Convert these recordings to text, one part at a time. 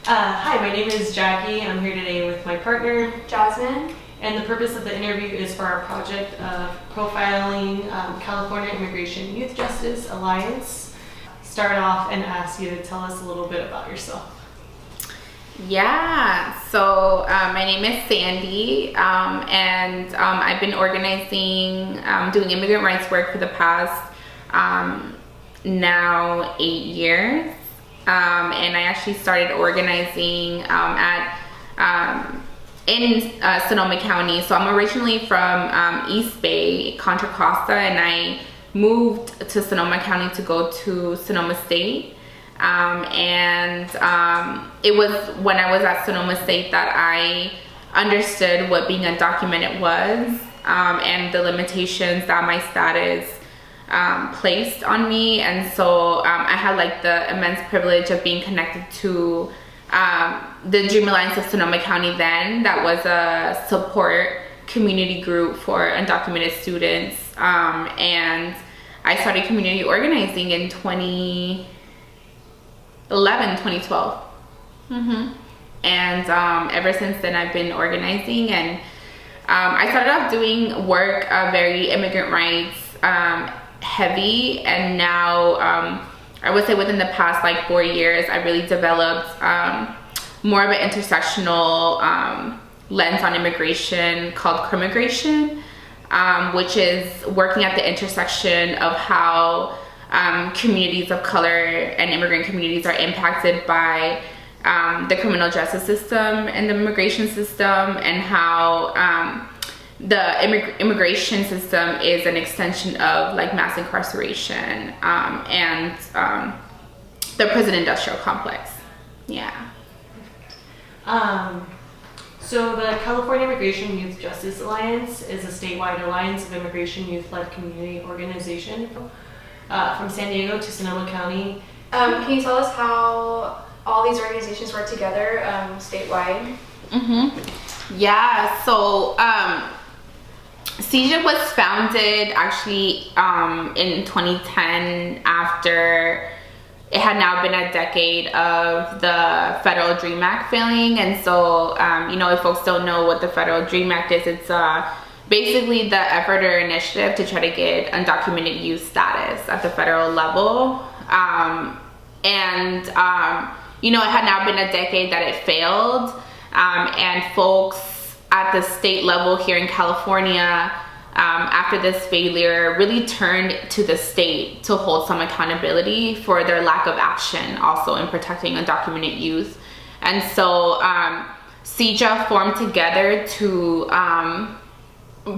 Hi, my name is Jackie. I'm here today with my partner, Jasmine. and the purpose of the interview is for our project of profiling California Immigration Youth Justice Alliance. Start off and ask you to tell us a little bit about yourself. Yeah, so my name is Sandy, and I've been organizing, doing immigrant rights work for the past now 8 years. And I actually started organizing in Sonoma County. So I'm originally from East Bay, Contra Costa, and I moved to Sonoma County to go to Sonoma State. It was when I was at Sonoma State that I understood what being undocumented was, and the limitations that my status placed on me. And so I had like the immense privilege of being connected to the Dream Alliance of Sonoma County then. That was a support community group for undocumented students, and I started community organizing in 2012. And ever since then I've been organizing, and I started off doing work very immigrant rights heavy, and now I would say within the past like 4 years I really developed more of an intersectional lens on immigration called Crimmigration, which is working at the intersection of how communities of color and immigrant communities are impacted by the criminal justice system and the immigration system, and how the immigration system is an extension of like mass incarceration and the prison industrial complex. Yeah. So the California Immigration Youth Justice Alliance is a statewide alliance of immigration youth-led community organization from San Diego to Sonoma County. Can you tell us how all these organizations work together statewide? Yeah, so CJA was founded actually in 2010 after it had now been a decade of the Federal Dream Act failing. And so, if folks don't know what the Federal Dream Act is, it's basically the effort or initiative to try to get undocumented youth status at the federal level. It had now been a decade that it failed. And folks at the state level here in California, after this failure, really turned to the state to hold some accountability for their lack of action also in protecting undocumented youth. And so CJA formed together to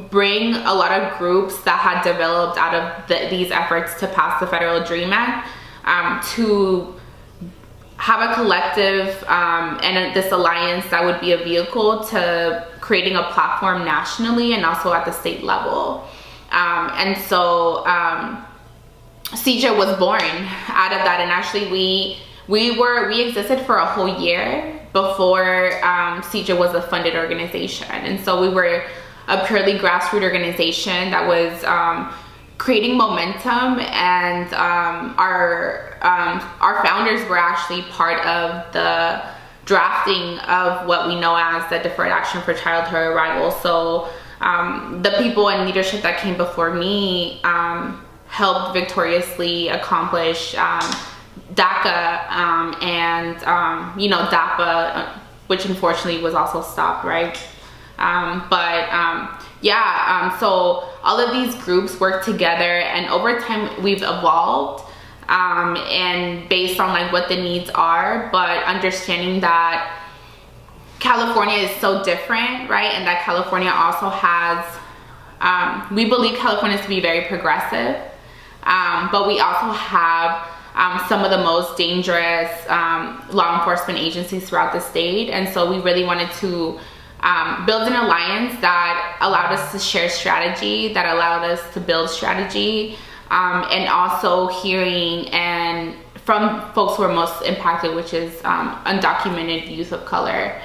bring a lot of groups that had developed out of these efforts to pass the Federal Dream Act to have a collective and this alliance that would be a vehicle to creating a platform nationally and also at the state level. And so CJA was born out of that, and actually we existed for a whole year before CJA was a funded organization. And so we were a purely grassroots organization that was creating momentum, and our founders were actually part of the drafting of what we know as the Deferred Action for Childhood Arrival. So the people and leadership that came before me helped victoriously accomplish DACA and DAPA, which unfortunately was also stopped, right? So all of these groups work together, and over time we've evolved and based on like what the needs are, but understanding that California is so different, right? And that California also has, we believe California to be very progressive, but we also have some of the most dangerous law enforcement agencies throughout the state. And so we really wanted to build an alliance that allowed us to share strategy, that allowed us to build strategy, and also hearing and from folks who are most impacted, which is undocumented youth of color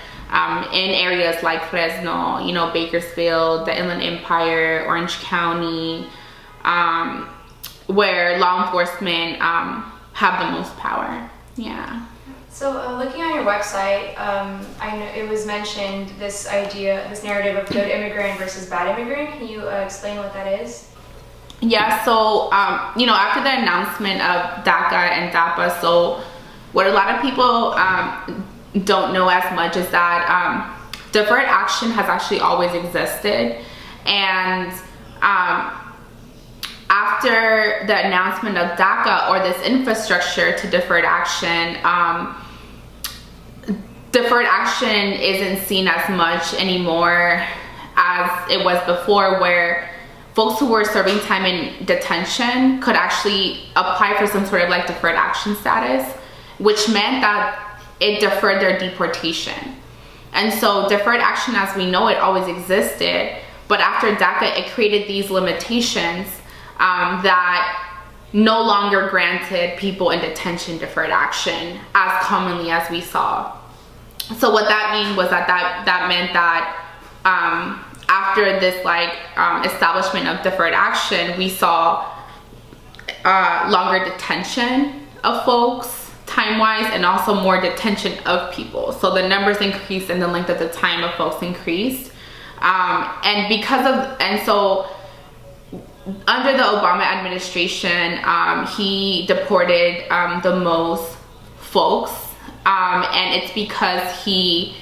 in areas like Fresno, Bakersfield, the Inland Empire, Orange County, where law enforcement have the most power. Yeah. So looking on your website, I know it was mentioned this narrative of good immigrant versus bad immigrant. Can you explain what that is? Yeah, so, after the announcement of DACA and DAPA, so what a lot of people don't know as much is that deferred action has actually always existed. And after the announcement of DACA, or this infrastructure to deferred action, deferred action isn't seen as much anymore as it was before, where folks who were serving time in detention could actually apply for some sort of like deferred action status, which meant that it deferred their deportation. And so deferred action as we know it always existed, but after DACA it created these limitations that no longer granted people in detention deferred action as commonly as we saw. So what that mean was that meant that after this establishment of deferred action, we saw longer detention of folks time-wise, and also more detention of people. So the numbers increased and the length of the time of folks increased. And so under the Obama administration, he deported the most folks, and it's because he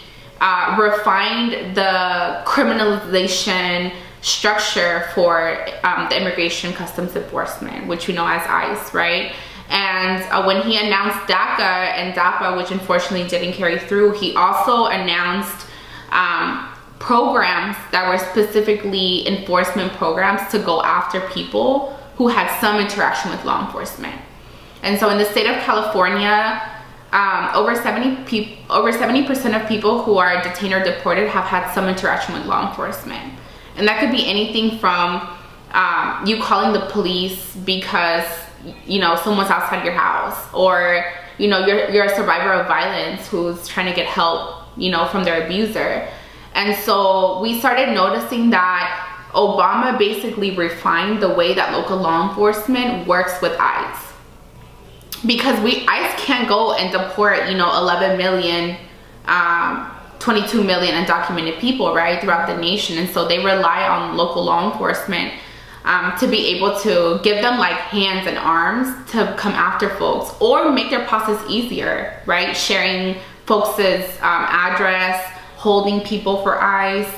refined the criminalization structure for the Immigration Customs Enforcement, which we know as ICE, right? And when he announced DACA and DAPA, which unfortunately didn't carry through, he also announced programs that were specifically enforcement programs to go after people who had some interaction with law enforcement. And so in the state of California, over 70% of people who are detained or deported have had some interaction with law enforcement. And that could be anything from you calling the police because someone's outside your house, or you're a survivor of violence who's trying to get help from their abuser. And so we started noticing that Obama basically refined the way that local law enforcement works with ICE. Because ICE can't go and deport 11 million 22 million undocumented people, right, throughout the nation. And so they rely on local law enforcement to be able to give them like hands and arms to come after folks, or make their process easier, right? Sharing folks' address, holding people for ICE.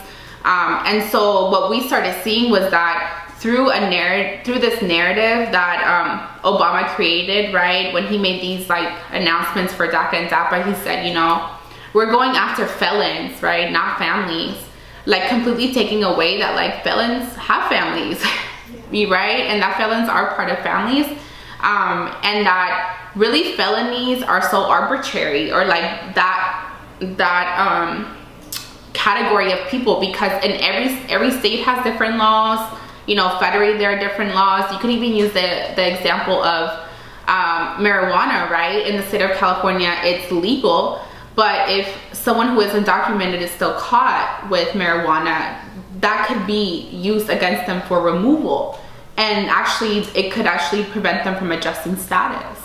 And so what we started seeing was that through this narrative that Obama created, right, when he made these like announcements for DACA and DAPA, he said, we're going after felons, right, not families, like completely taking away that like felons have families, right, and that felons are part of families, and that really felonies are so arbitrary, or like that category of people, because in every state has different laws. Federally there are different laws. You could even use the example of marijuana, right? In the state of California, it's legal, but if someone who is undocumented is still caught with marijuana, that could be used against them for removal, and actually it could actually prevent them from adjusting status.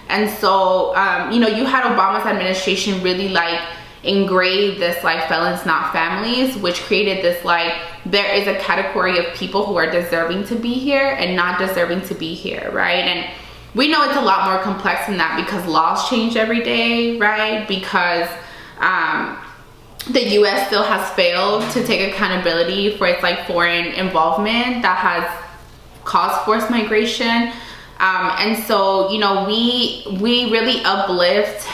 And so you had Obama's administration really like engrave this like felons not families, which created this like there is a category of people who are deserving to be here and not deserving to be here, right? And we know it's a lot more complex than that, because laws change every day, right? Because the US still has failed to take accountability for its like foreign involvement that has caused forced migration, and so we really uplift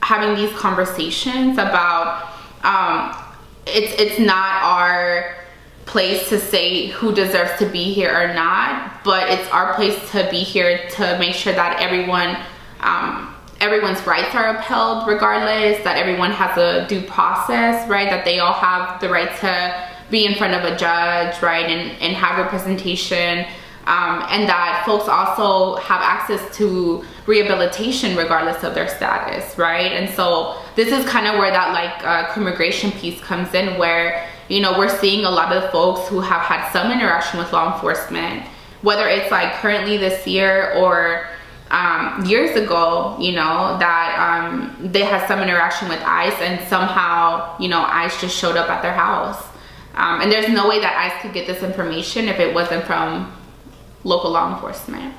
having these conversations about it's not our place to say who deserves to be here or not, but it's our place to be here to make sure that everyone's rights are upheld regardless, that everyone has a due process, right, that they all have the right to be in front of a judge, right, and have representation, and that folks also have access to rehabilitation regardless of their status, right? And so this is kind of where that like immigration piece comes in, where we're seeing a lot of the folks who have had some interaction with law enforcement, whether it's like currently this year or years ago, you know, that they had some interaction with ICE, and somehow, you know, ICE just showed up at their house. And there's no way that ICE could get this information if it wasn't from local law enforcement.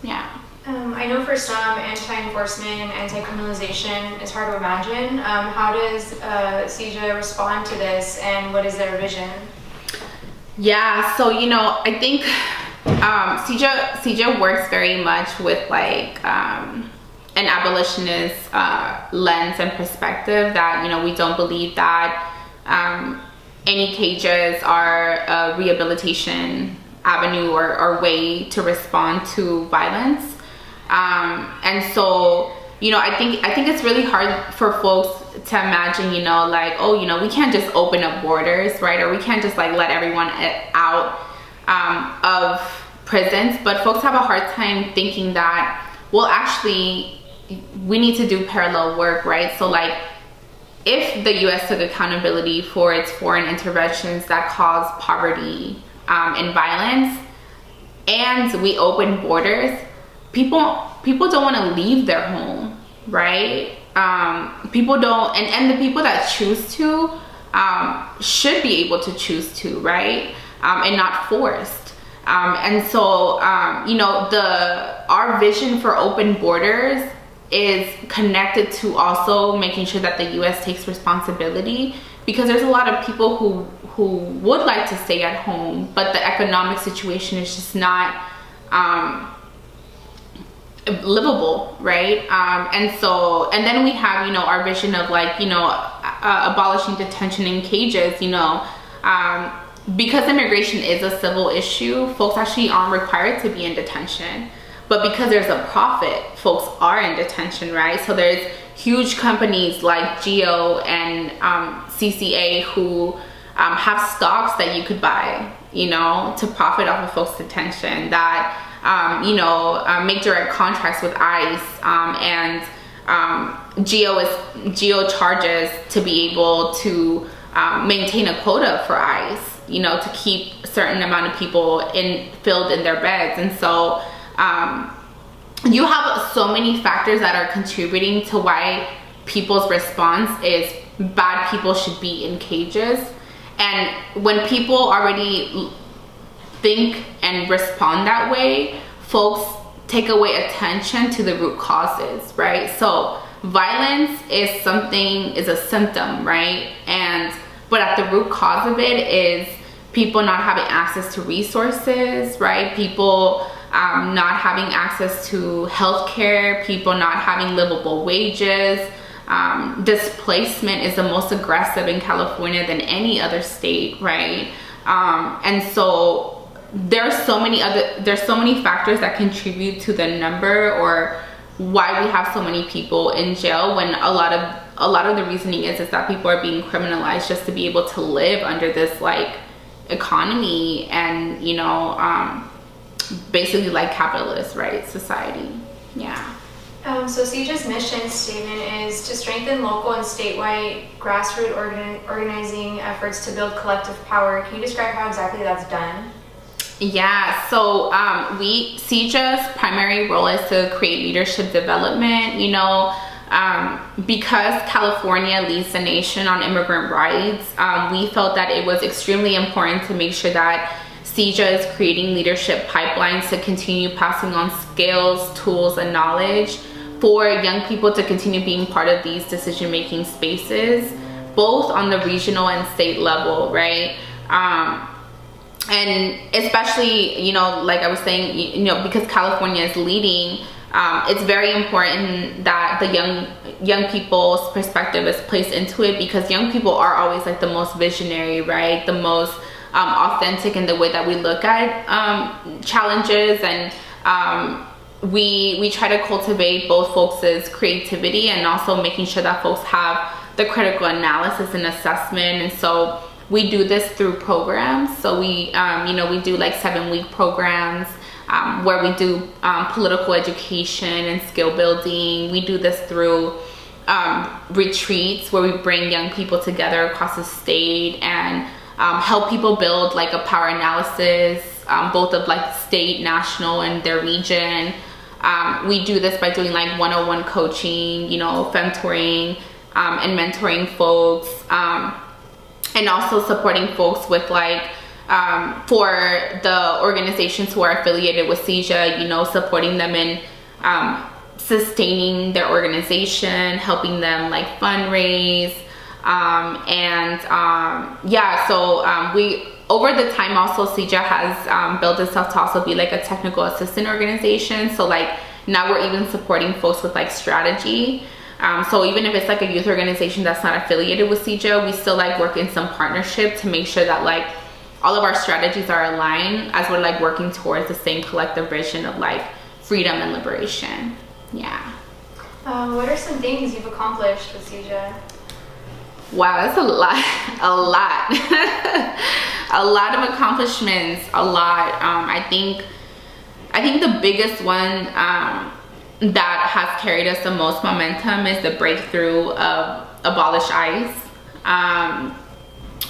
Yeah. I know for some, anti-enforcement and anti-criminalization is hard to imagine. How does CEJA respond to this, and what is their vision? Yeah, so, you know, I think CEJA works very much with like an abolitionist lens and perspective, that, you know, we don't believe that any cages are a rehabilitation avenue or way to respond to violence. And so, you know, I think it's really hard for folks to imagine, you know, like, oh, you know, we can't just open up borders, right? Or we can't just like let everyone out of prisons. But folks have a hard time thinking that, well, actually, we need to do parallel work, right? So like, if the US took accountability for its foreign interventions that cause poverty and violence, and we open borders, people don't want to leave their home, right? People don't, and the people that choose to should be able to choose to, right? And not forced. And so, you know, our vision for open borders is connected to also making sure that the US takes responsibility, because there's a lot of people who would like to stay at home, but the economic situation is just not livable, right? And then we have, you know, our vision of like, you know, abolishing detention in cages, you know, because immigration is a civil issue, folks actually aren't required to be in detention. But because there's a profit, folks are in detention, right? So there's huge companies like Geo and CCA who have stocks that you could buy, you know, to profit off of folks' detention, that you know, make direct contracts with ICE, and Geo charges to be able to maintain a quota for ICE, you know, to keep a certain amount of people filled in their beds. And so you have so many factors that are contributing to why people's response is bad people should be in cages. And when people already think and respond that way, folks take away attention to the root causes, right? So violence is a symptom, right? But at the root cause of it is people not having access to resources, right? People not having access to healthcare, people not having livable wages. Displacement is the most aggressive in California than any other state, right? And so there's so many factors that contribute to the number, or why we have so many people in jail, when a lot of the reasoning is that people are being criminalized just to be able to live under this like economy and, you know, basically like capitalist, right, society. Yeah. So CEJA's mission statement is to strengthen local and statewide grassroots organizing efforts to build collective power. Can you describe how exactly that's done? Yeah, so CEJA's primary role is to create leadership development, you know, because California leads the nation on immigrant rights. We felt that it was extremely important to make sure that CEJA is creating leadership pipelines to continue passing on skills, tools, and knowledge for young people to continue being part of these decision-making spaces, both on the regional and state level, right? And especially, you know, like I was saying, you know, because California is leading, it's very important that the young people's perspective is placed into it, because young people are always like the most visionary, right? The most authentic in the way that we look at challenges, and we try to cultivate both folks' creativity and also making sure that folks have the critical analysis and assessment. And so we do this through programs. So we, you know, we do like 7-week programs where we do political education and skill building. We do this through retreats where we bring young people together across the state and help people build like a power analysis, both of like state, national, and their region. We do this by doing like one-on-one coaching, you know, femtoring, and mentoring folks, and also supporting folks with like, for the organizations who are affiliated with CEJA, you know, supporting them in sustaining their organization, helping them like fundraise, we over the time also CEJA has built itself to also be like a technical assistant organization. So like now we're even supporting folks with like strategy. So even if it's like a youth organization that's not affiliated with CEJA, we still like work in some partnership to make sure that like all of our strategies are aligned as we're like working towards the same collective vision of like freedom and liberation. Yeah. What are some things you've accomplished with CEJA? Wow, that's a lot, a lot of accomplishments, a lot. I think the biggest one that has carried us the most momentum is the breakthrough of Abolish ICE,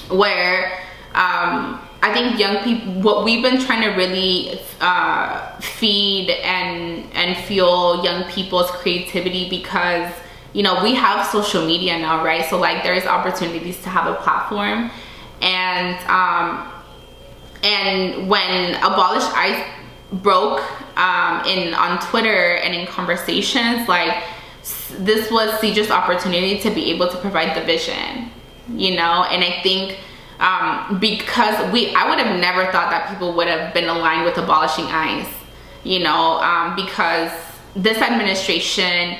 where I think young people, what we've been trying to really feed and fuel young people's creativity, because you know, we have social media now, right? So like there's opportunities to have a platform, and when Abolish ICE broke on Twitter and in conversations, like this was CEJA's opportunity to be able to provide the vision, you know. And I think because I would have never thought that people would have been aligned with abolishing ICE, you know, because this administration,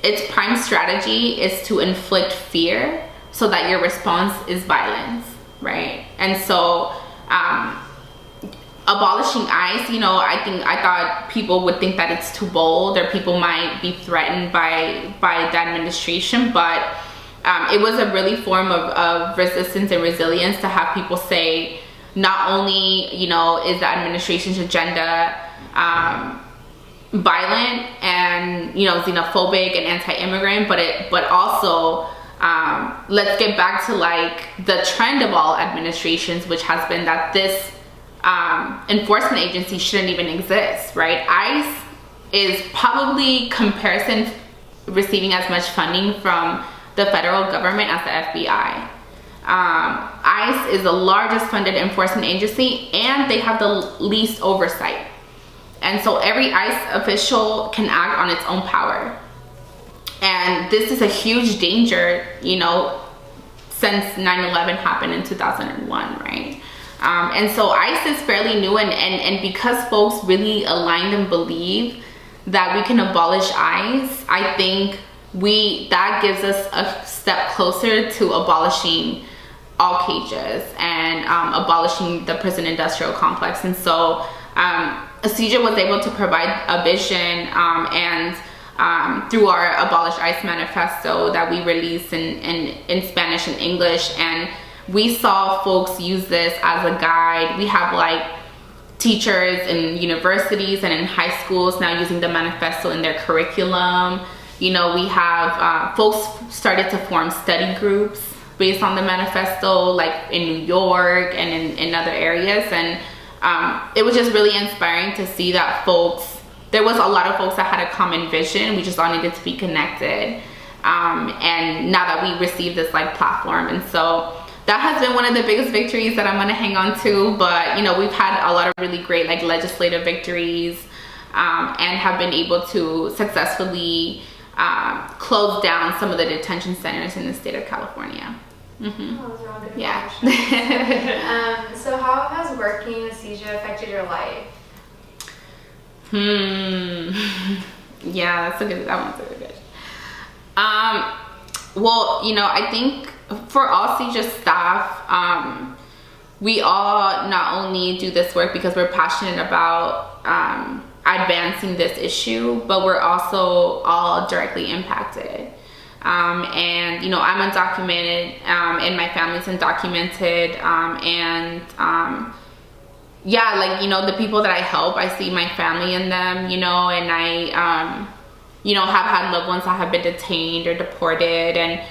its prime strategy is to inflict fear so that your response is violence, right? And so abolishing ICE, you know, I thought people would think that it's too bold, or people might be threatened by the administration, but it was a really form of resistance and resilience to have people say, not only, you know, is the administration's agenda violent and, you know, xenophobic and anti-immigrant, but also let's get back to like the trend of all administrations, which has been that this enforcement agency shouldn't even exist, right? ICE is probably comparison receiving as much funding from the federal government as the FBI. ICE is the largest funded enforcement agency, and they have the least oversight. And so every ICE official can act on its own power. And this is a huge danger, you know, since 9/11 happened in 2001, right? And so ICE is fairly new, and because folks really aligned and believe that we can abolish ICE, I think that gives us a step closer to abolishing all cages and abolishing the prison industrial complex. And so CEJA was able to provide a vision, and through our Abolish ICE manifesto that we released in Spanish and English, and we saw folks use this as a guide. We have like teachers in universities and in high schools now using the manifesto in their curriculum. You know, we have folks started to form study groups based on the manifesto, like in New York and in other areas. And it was just really inspiring to see that there was a lot of folks that had a common vision. We just all needed to be connected. And now that we received this like platform, and so that has been one of the biggest victories that I'm gonna hang on to. But you know, we've had a lot of really great like legislative victories, and have been able to successfully close down some of the detention centers in the state of California. Mm-hmm. Oh, those are all good Yeah. So how has working with CEJA affected your life? Yeah, that one's really good. Well, you know, I think for all CEJA staff, we all not only do this work because we're passionate about advancing this issue, but we're also all directly impacted. And you know, I'm undocumented, and my family's undocumented, yeah, like, you know, the people that I help, I see my family in them, you know, and I you know, have had loved ones that have been detained or deported, and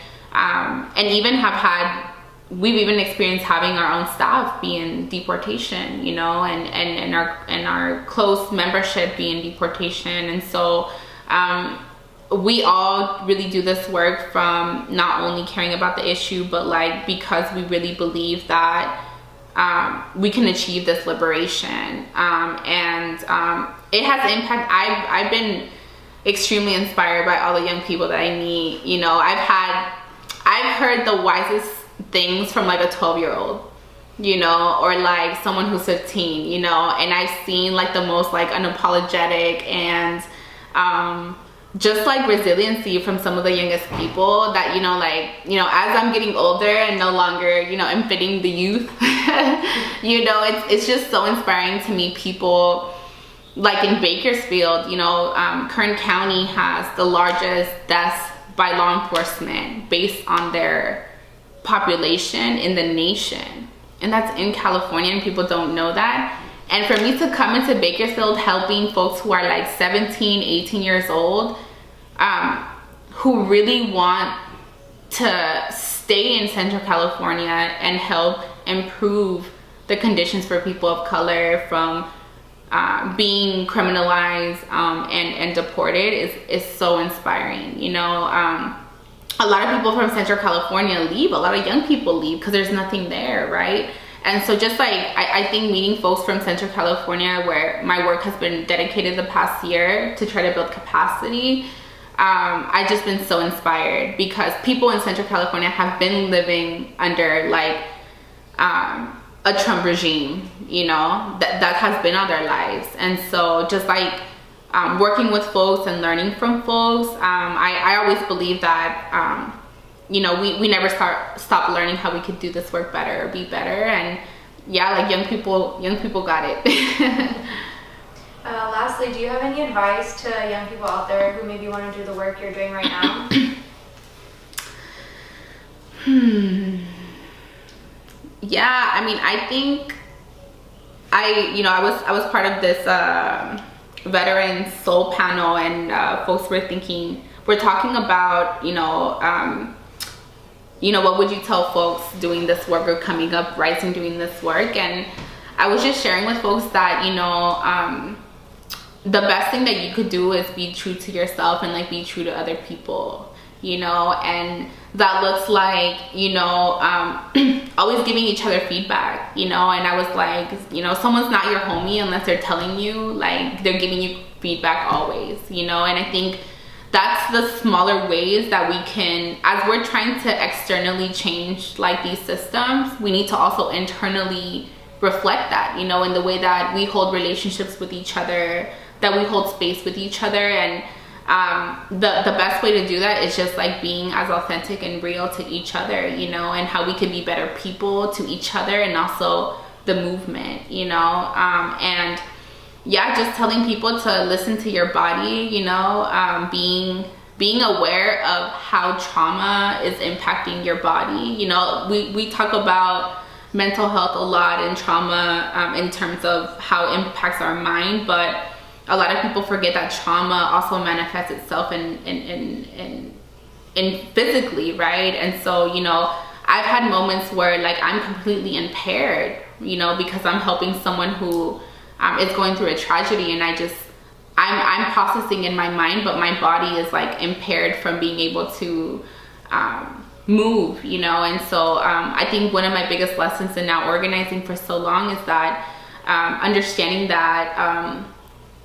even have had we've even experienced having our own staff be in deportation, you know, and our close membership be in deportation. And so we all really do this work from not only caring about the issue, but like because we really believe that we can achieve this liberation. And it has impact. I've been extremely inspired by all the young people that I meet. You know, I've heard the wisest things from like a 12-year-old, you know, or like someone who's 15, you know, and I've seen like the most like unapologetic and just like resiliency from some of the youngest people that, you know, like, you know, as I'm getting older and no longer, you know, I'm fitting the youth, you know, it's just so inspiring to meet people like in Bakersfield. You know, Kern County has the largest deaths by law enforcement based on their population in the nation, and that's in California, and people don't know that. And for me to come into Bakersfield helping folks who are like 17, 18 years old, who really want to stay in Central California and help improve the conditions for people of color from being criminalized and deported is so inspiring. You know, a lot of people from Central California leave, a lot of young people leave because there's nothing there, right? And so just like, I think meeting folks from Central California, where my work has been dedicated the past year to try to build capacity, I've just been so inspired because people in Central California have been living under like a Trump regime, you know, that has been all their lives. And so just like working with folks and learning from folks, I always believe that you know, we never stop learning how we could do this work better or be better. And yeah, like young people got it. Lastly, do you have any advice to young people out there who maybe want to do the work you're doing right now? Yeah, I mean, I think I was part of this veteran soul panel, and folks we're talking about, what would you tell folks doing this work or coming up, rising, doing this work? And I was just sharing with folks that, the best thing that you could do is be true to yourself and like be true to other people, and that looks like, always giving each other feedback, and I was like, someone's not your homie unless they're telling you, like they're giving you feedback always, and I think that's the smaller ways that we can, as we're trying to externally change like these systems, we need to also internally reflect that, in the way that we hold relationships with each other, that we hold space with each other. And the best way to do that is just like being as authentic and real to each other, and how we can be better people to each other and also the movement, and yeah, just telling people to listen to your body, being aware of how trauma is impacting your body. We talk about mental health a lot and trauma in terms of how it impacts our mind, but a lot of people forget that trauma also manifests itself in physically, right? And so, I've had moments where like I'm completely impaired, because I'm helping someone who is going through a tragedy, and I'm processing in my mind, but my body is like impaired from being able to move, and so I think one of my biggest lessons in now organizing for so long is that understanding that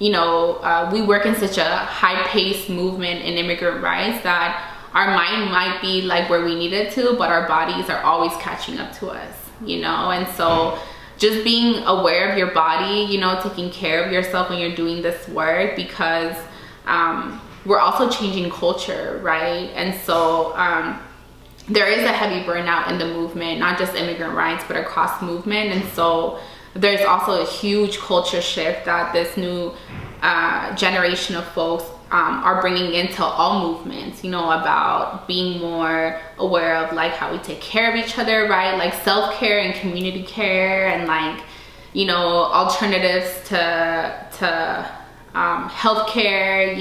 we work in such a high-paced movement in immigrant rights that our mind might be like where we need it to, but our bodies are always catching up to us, and so just being aware of your body, taking care of yourself when you're doing this work, because we're also changing culture, right? And so there is a heavy burnout in the movement, not just immigrant rights, but across movement. And so there's also a huge culture shift that this new generation of folks are bringing into all movements, about being more aware of like how we take care of each other, right? Like self-care and community care, and like, alternatives to healthcare,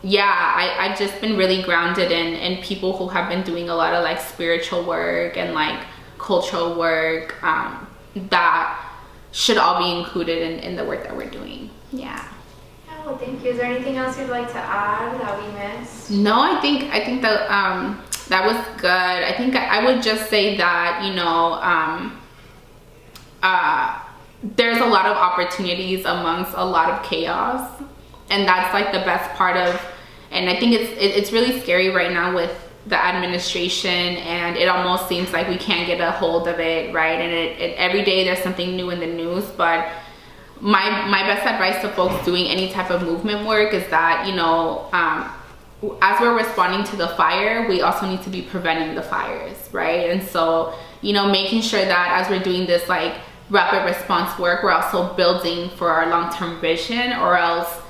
I've just been really grounded in people who have been doing a lot of like spiritual work and like cultural work that should all be included in the work that we're doing. Yeah. Yeah, well, thank you. Is there anything else you'd like to add that we missed? No, I think that that was good. I think I would just say that, you know, there's a lot of opportunities amongst a lot of chaos, and that's like the best part of, and I think it's really scary right now with the administration, and it almost seems like we can't get a hold of it, right? And it every day there's something new in the news. But my best advice to folks doing any type of movement work is that, you know, as we're responding to the fire, we also need to be preventing the fires, right? And so, you know, making sure that as we're doing this like rapid response work, we're also building for our long-term vision, or else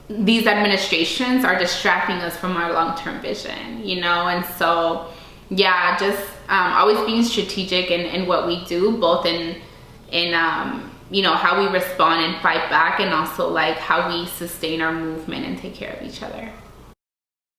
these administrations are distracting us from our long-term vision, you know? And so, yeah, just always being strategic in what we do, both in you know, how we respond and fight back, and also like how we sustain our movement and take care of each other.